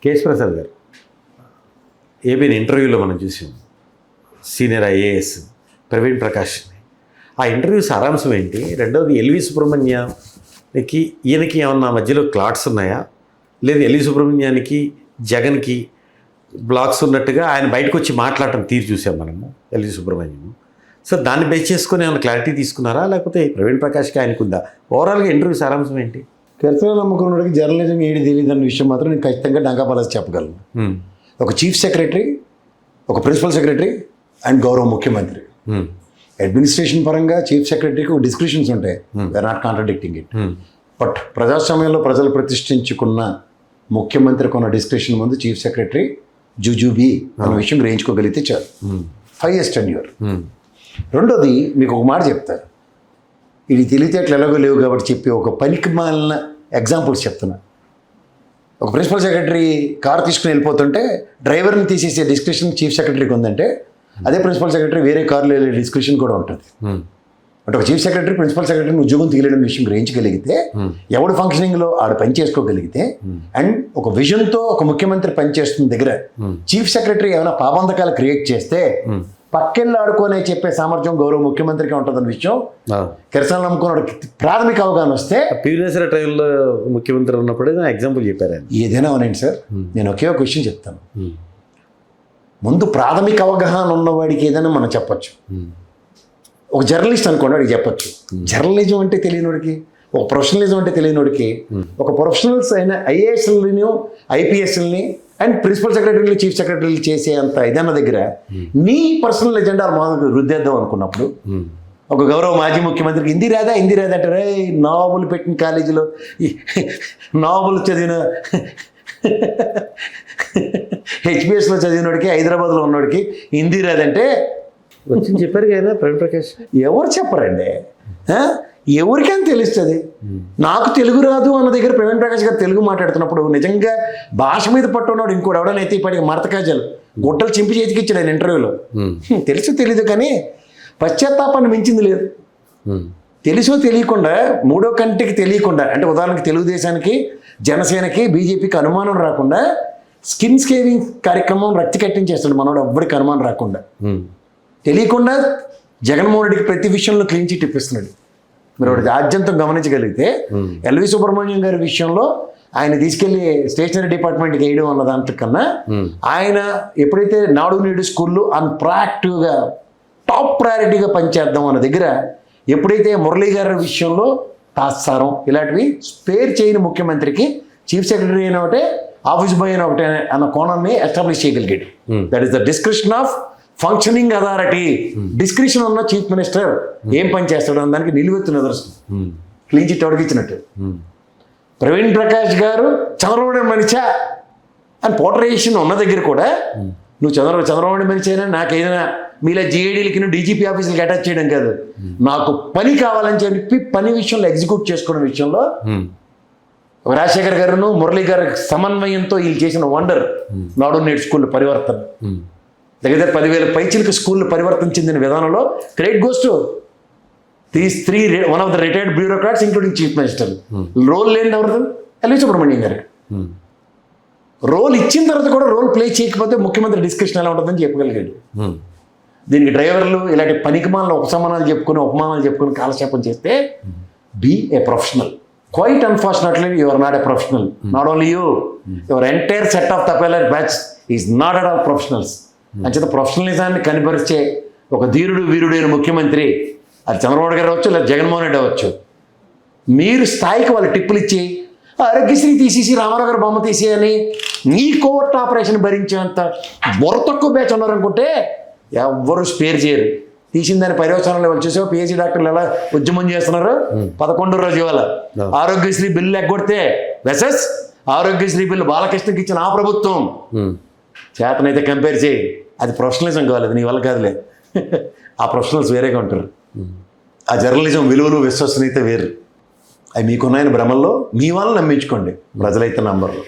KS Prasad గారు ABN ఇంటర్వ్యూలో మనం చూసాం, సీనియర్ ఐఏఎస్ ప్రవీణ్ ప్రకాష్. ఆ ఇంటర్వ్యూ సారాంశం ఏంటి? రెండవది ఎల్వి సుబ్రహ్మణ్యానికి ఈయనకి ఏమన్నా మధ్యలో క్లాట్స్ ఉన్నాయా, లేదు ఎల్వి సుబ్రహ్మణ్యానికి జగన్కి బ్లాక్స్ ఉన్నట్టుగా ఆయన బయటకు వచ్చి మాట్లాడటం తీరు చూసాం మనము ఎల్వి సుబ్రహ్మణ్యం. సో దాన్ని బేస్ చేసుకొని ఏమైనా క్లారిటీ తీసుకున్నారా, లేకపోతే ప్రవీణ్ ప్రకాష్కి ఆయనకు ఉందా? ఓవరాల్గా ఇంటర్వ్యూ సారాంశం ఏంటి? కెరసన నమ్ముకున్నవాడికి జర్నలిజం ఏది తెలియదు అన్న విషయం మాత్రం నేను ఖచ్చితంగా డంకాపాలసి చెప్పగలను. ఒక చీఫ్ సెక్రటరీ, ఒక ప్రిన్సిపల్ సెక్రటరీ అండ్ గౌరవ ముఖ్యమంత్రి. అడ్మినిస్ట్రేషన్ పరంగా చీఫ్ సెక్రటరీకి ఒక డిస్క్రిప్షన్స్ ఉంటాయి, we're not contradicting it. But ప్రజాస్వామ్యంలో ప్రజలు ప్రతిష్ఠించుకున్న ముఖ్యమంత్రికి ఉన్న డిస్క్రిప్షన్ ముందు చీఫ్ సెక్రటరీ జుజుబీ అన్న విషయం గ్రహించుకోగలిగితే చాలు. 5 years tenure. రెండోది మీకు ఒక మాట చెప్తారు, ఇది తెలివితేటలు ఎలాగో లేవు కాబట్టి చెప్పి ఒక పనికి మాలిన ఎగ్జాంపుల్స్ చెప్తున్నా. ఒక ప్రిన్సిపల్ సెక్రటరీ కారు తీసుకుని వెళ్ళిపోతుంటే డ్రైవర్ని తీసేసే డిస్క్రిప్షన్ చీఫ్ సెక్రటరీకి ఉందంటే, అదే ప్రిన్సిపల్ సెక్రటరీ వేరే కార్లో వెళ్ళే డిస్క్రిప్షన్ కూడా ఉంటుంది. అంటే ఒక చీఫ్ సెక్రటరీ ప్రిన్సిపల్ సెక్రటరీని ఉద్యోగం తీయలేని విషయం గ్రహించగలిగితే, ఎవడు ఫంక్షనింగ్లో ఆడు పని చేసుకోగలిగితే, అండ్ ఒక విజన్తో ఒక ముఖ్యమంత్రి పనిచేస్తున్న దగ్గర చీఫ్ సెక్రటరీ ఏమైనా పాబంధకాలు క్రియేట్ చేస్తే పక్కెళ్ళి ఆడుకోనే చెప్పే సామర్థ్యం గౌరవ ముఖ్యమంత్రికి ఉంటుందన్న విషయం కెరసన నమ్ముకున్నాడు ప్రాథమిక అవగాహన వస్తే. పీవీనరసింహ టైంలో ముఖ్యమంత్రి ఉన్నప్పుడే ఎగ్జాంపుల్ చెప్పారు. ఏదైనా అవునండి సార్, నేను ఒకే ఒక విషయం చెప్తాను. ముందు ప్రాథమిక అవగాహన ఉన్నవాడికి ఏదైనా మనం చెప్పచ్చు. ఒక జర్నలిస్ట్ అనుకోండి, వాడికి చెప్పచ్చు. జర్నలిజం అంటే తెలియనివాడికి, ఒక ప్రొఫెషనలిజం అంటే తెలియనివాడికి, ఒక ప్రొఫెషనల్స్ అయిన ఐఏఎస్ని ఐపీఎస్ని అండ్ ప్రిన్సిపల్ సెక్రటరీలు చీఫ్ సెక్రటరీలు చేసే అంత ఇదన్న దగ్గర నీ పర్సనల్ ఎజెండా మాకు రుద్దేద్దాం అనుకున్నప్పుడు, ఒక గౌరవ మాజీ ముఖ్యమంత్రికి హిందీ రాదా అంటారే, నావబుల్ పెట్టిన కాలేజీలో నావబుల్ చదివిన హెచ్బిఎస్లో చదివినోడికి, హైదరాబాద్లో ఉన్నోడికి హిందీ రాదంటే వచ్చి చెప్పారు కదా ప్రవీణ్ ప్రకాష్. ఎవరు చెప్పరండి, ఎవరికైనా తెలుస్తుంది. నాకు తెలుగు రాదు అన్న దగ్గర ప్రవీణ్ ప్రకాష్ గారు తెలుగు మాట్లాడుతున్నప్పుడు నిజంగా భాష మీద పట్టున్నాడు ఇంకోటి ఎవడనైతే ఇప్పటికి మరతకాజలు గుట్టలు చింపి చేతికి ఇచ్చాడు ఆయన ఇంటర్వ్యూలో. తెలుసు తెలీదు కానీ పశ్చాత్తాపాన్ని మించింది లేదు. తెలుసో తెలియకుండా, మూడో కంటికి తెలియకుండా, అంటే ఉదాహరణకి తెలుగుదేశానికి, జనసేనకి, బీజేపీకి అనుమానం రాకుండా స్కిన్ స్కేవింగ్ కార్యక్రమం రక్తి కట్టించేస్తాడు మనోడు, ఎవ్వడికి అనుమానం రాకుండా. తెలియకుండా జగన్మోహన్ రెడ్డికి ప్రతి విషయంలో క్లీన్ చిట్ ఇప్పిస్తున్నాడు. మీరు ఒకటి ఆద్యంతం గమనించగలిగితే, ఎల్వి సుబ్రహ్మణ్యం గారి విషయంలో ఆయన తీసుకెళ్లి స్టేషనరీ డిపార్ట్మెంట్కి వేయడం అన్న దాంట్కన్నా, ఆయన ఎప్పుడైతే నాడు నేడు స్కూళ్ళు ప్రొయాక్టివ్గా టాప్ ప్రయారిటీగా పనిచేద్దాం అన్న దగ్గర, ఎప్పుడైతే మురళీ గారి విషయంలో తాత్సారం ఇలాంటివి స్పేర్ చేయని ముఖ్యమంత్రికి చీఫ్ సెక్రటరీ అయిన ఒకటే, ఆఫీస్ బాయ్ అయిన ఒకటే అన్న కోణాన్ని ఎస్టాబ్లిష్ చేయగలిగాడు. That is the description of functioning authority. Description ఉన్న చీఫ్ మినిస్టర్ ఏం పని చేస్తాడు అన్న దానికి నిలువెత్తు నిదర్శనం, క్లీన్ చిట్ ఎవరికి ఇచ్చినట్టు. ప్రవీణ్ ప్రకాష్ గారు చంద్రబాబు మనిషా అని పోర్ట్రేషన్ ఉన్న దగ్గర కూడా, నువ్వు చంద్రబాబు మనిషి అయినా నాకు ఏదైనా మీలా జిఐడీలకి డీజీపీ ఆఫీసులకి అటాచ్ చేయడం కాదు, నాకు పని కావాలని చెప్పి పని విషయంలో ఎగ్జిక్యూట్ చేసుకోవడం విషయంలో రాజశేఖర్ గారును మురళీ గారి సమన్వయంతో వీళ్ళు చేసిన వండర్ నాడు నేడు స్కూల్ పరివర్తన. దగ్గర 10,000 పైచిలకు స్కూళ్ళు పరివర్తన చెందిన విధానంలో credit goes to these 3 one of the retired bureaucrats including chief minister. Role లేని ఎవరు? ఎల్వి సుబ్రహ్మణ్యం గారు. రోల్ ఇచ్చిన తర్వాత కూడా రోల్ ప్లే చేయకపోతే ముఖ్యమంత్రి డిస్కషన్ ఎలా ఉంటుందని చెప్పగలిగాడు. దీనికి డ్రైవర్లు ఇలాంటి పనికిమాలను ఉపమానాలు చెప్పుకొని కాలక్షేపం చేస్తే, be a professional. Quite unfortunately, you are not a professional. Not only you, your entire set of Tapela batch is not at all professionals. అంచేత ప్రొఫెషనలిజాన్ని కనిపరిచే ఒక ధీరుడు వీరుడైన ముఖ్యమంత్రి, అది చంద్రబాబు గారు అవ్వచ్చు, లేదా జగన్మోహన్ రెడ్డి అవ్వచ్చు, మీరు స్థాయికి వాళ్ళు టిప్పులు ఇచ్చి ఆరోగ్యశ్రీ తీసేసి రామారావు గారు బొమ్మ తీసేయని నీ కోర్టు ఆపరేషన్ భరించేంత బుర్ర తక్కువ బ్యాచ్ ఉన్నారనుకుంటే ఎవ్వరూ స్పేర్ చేయరు. తీసిన దాని పర్యవసానంలో వాళ్ళు చూసావు పిహెచ్డి డాక్టర్లు ఎలా ఉద్యమం చేస్తున్నారు. 11 రోజు ఇవాళ ఆరోగ్యశ్రీ బిల్లు ఎగ్గొడితే వెసెస్ ఆరోగ్యశ్రీ బిల్లు బాలకృష్ణకి ఇచ్చిన ఆ ప్రభుత్వం చేతనైతే కంపేర్ చేయి. అది ప్రొఫెషనలిజం కావాలి, నీ వల్ల కాదులే. ఆ ప్రొఫెషనల్స్ వేరేగా ఉంటారు. ఆ జర్నలిజం విలువలు విశ్వసనీయత వేరు. అవి మీకున్నాయని భ్రమల్లో మీ వాళ్ళని నమ్మించుకోండి, ప్రజలైతే నంబర్లు.